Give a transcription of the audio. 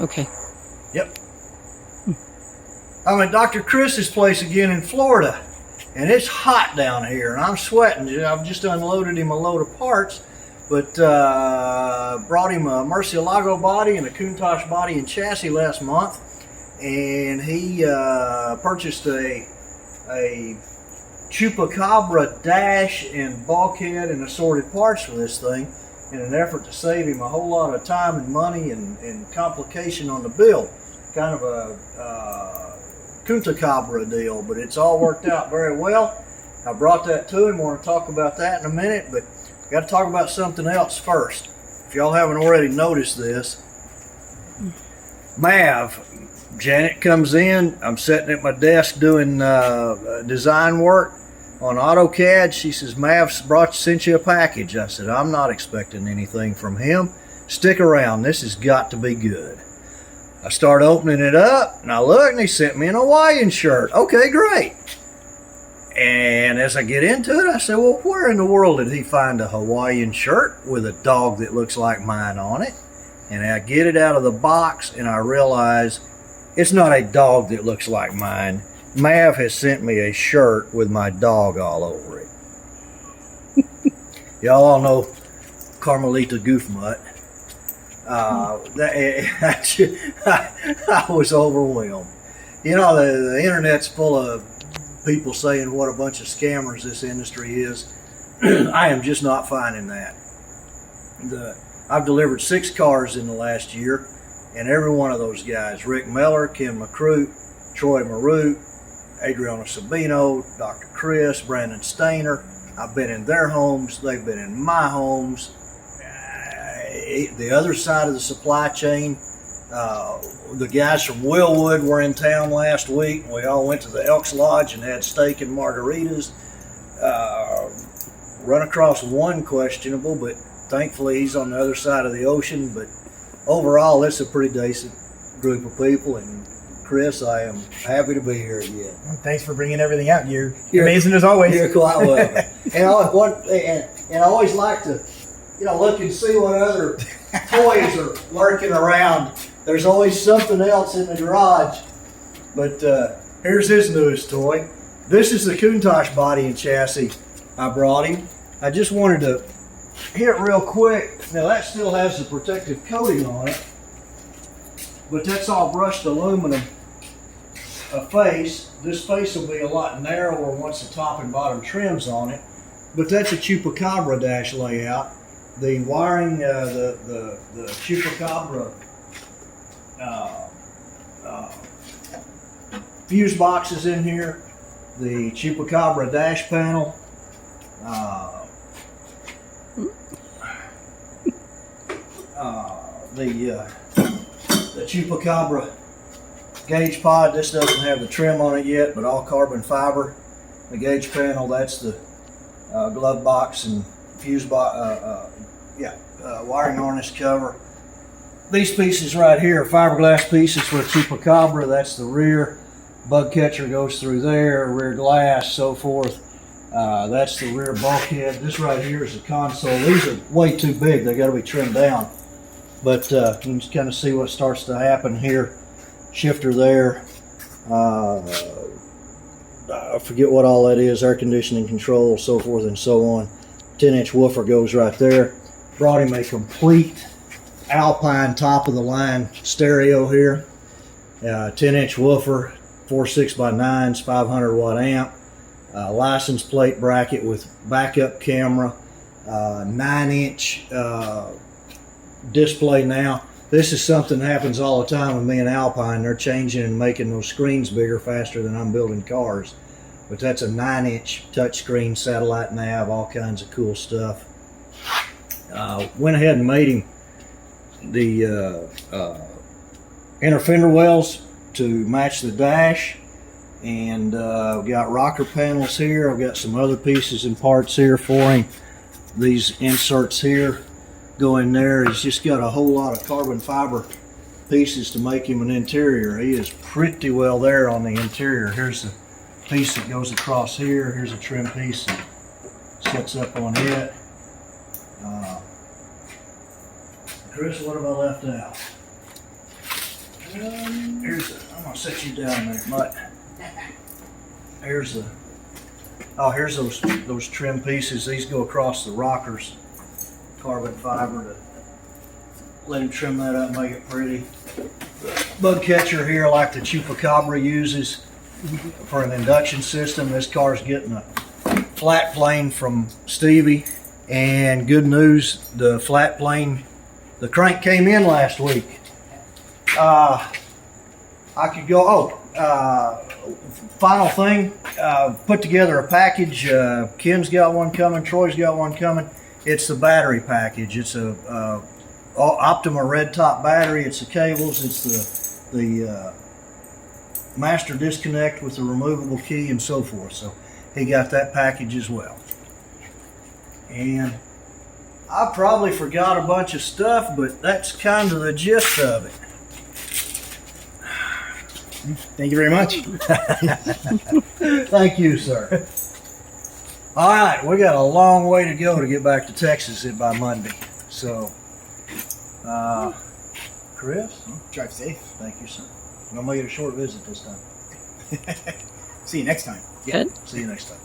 Okay. Yep. I'm at Dr. Chris's place again in Florida, and it's hot down here, and I'm sweating. I've just unloaded him a load of parts, but brought him a Murcielago body and a Countach body and chassis last month, and he purchased a Chupacabra dash and bulkhead and assorted parts for this thing in an effort to save him a whole lot of time and money and complication on the build. Kind of a Chupacabra deal, but it's all worked out very well. I brought that to him. I want to talk about that in a minute, but got to talk about something else first. If y'all haven't already noticed this, Mav, Janet comes in. I'm sitting at my desk doing design work on AutoCAD. She says, Mav sent you a package. I said, I'm not expecting anything from him. Stick around. This has got to be good. I start opening it up, and I look, and he sent me an Hawaiian shirt. Okay, great. And as I get into it, I said, well, where in the world did he find a Hawaiian shirt with a dog that looks like mine on it? And I get it out of the box, and I realize it's not a dog that looks like mine. Mav has sent me a shirt with my dog all over it. Y'all all know Carmelita Goofmutt. I was overwhelmed. You know, the internet's full of people saying what a bunch of scammers this industry is. I am just not finding that. I've delivered 6 cars in the last year, and every one of those guys, Rick Meller, Ken McCroot, Troy Maroot, Adriana Sabino, Dr. Chris, Brandon Stainer, I've been in their homes, they've been in my homes. The other side of the supply chain, the guys from Willwood were in town last week. We all went to the Elks Lodge and had steak and margaritas. Run across one questionable, but thankfully he's on the other side of the ocean. But overall, it's a pretty decent group of people. And Chris, I am happy to be here again. Thanks for bringing everything out. You're amazing as always. You're quite welcome. And I always like to, look and see what other toys are lurking around. There's always something else in the garage. But here's his newest toy. This is the Countach body and chassis I brought him. I just wanted to hit real quick. Now that still has the protective coating on it, but that's all brushed aluminum face. This face will be a lot narrower once the top and bottom trim's on it, but that's a Chupacabra dash layout. The wiring, the Chupacabra fuse box is in here. The Chupacabra dash panel. The Chupacabra gauge pod. This doesn't have the trim on it yet, but all carbon fiber. The gauge panel, that's the glove box and fuse box. Wiring harness cover. These pieces right here are fiberglass pieces for a Chupacabra. That's the rear. Bug catcher goes through there, rear glass, so forth. That's the rear bulkhead. This right here is the console. These are way too big. They got to be trimmed down. But you can just kind of see what starts to happen here. Shifter there. I forget what all that is. Air conditioning control, so forth and so on. 10-inch woofer goes right there. Brought him a complete Alpine top of the line stereo here. 10-inch woofer, 4 6x9s, 500 watt amp. License plate bracket with backup camera. 9-inch display now. This is something that happens all the time with me and Alpine. They're changing and making those screens bigger faster than I'm building cars. But that's a 9-inch touchscreen, satellite nav, all kinds of cool stuff. Went ahead and made him the inner fender wells to match the dash. And I've got rocker panels here. I've got some other pieces and parts here for him. These inserts here go in there. He's just got a whole lot of carbon fiber pieces to make him an interior. He is pretty well there on the interior. Here's the piece that goes across here. Here's a trim piece that sets up on it. Chris, what have I left out? I'm gonna set you down there, Mutt. Here's those trim pieces. These go across the rockers, carbon fiber to let him trim that up, make it pretty. Bug catcher here, like the Chupacabra uses for an induction system. This car's getting a flat plane from Stevie, and good news, the flat plane, the crank came in last week. I could go, final thing, put together a package. Ken's got one coming, Troy's got one coming. It's the battery package. It's a Optima red top battery. It's the cables. It's the master disconnect with the removable key and so forth. So he got that package as well. And I probably forgot a bunch of stuff, but that's kind of the gist of it. Thank you very much. Thank you, sir. All right, we got a long way to go to get back to Texas by Monday. So, Chris, Drive safe. thank you, sir. I'm gonna make it a short visit this time. See you next time. Good. See you next time.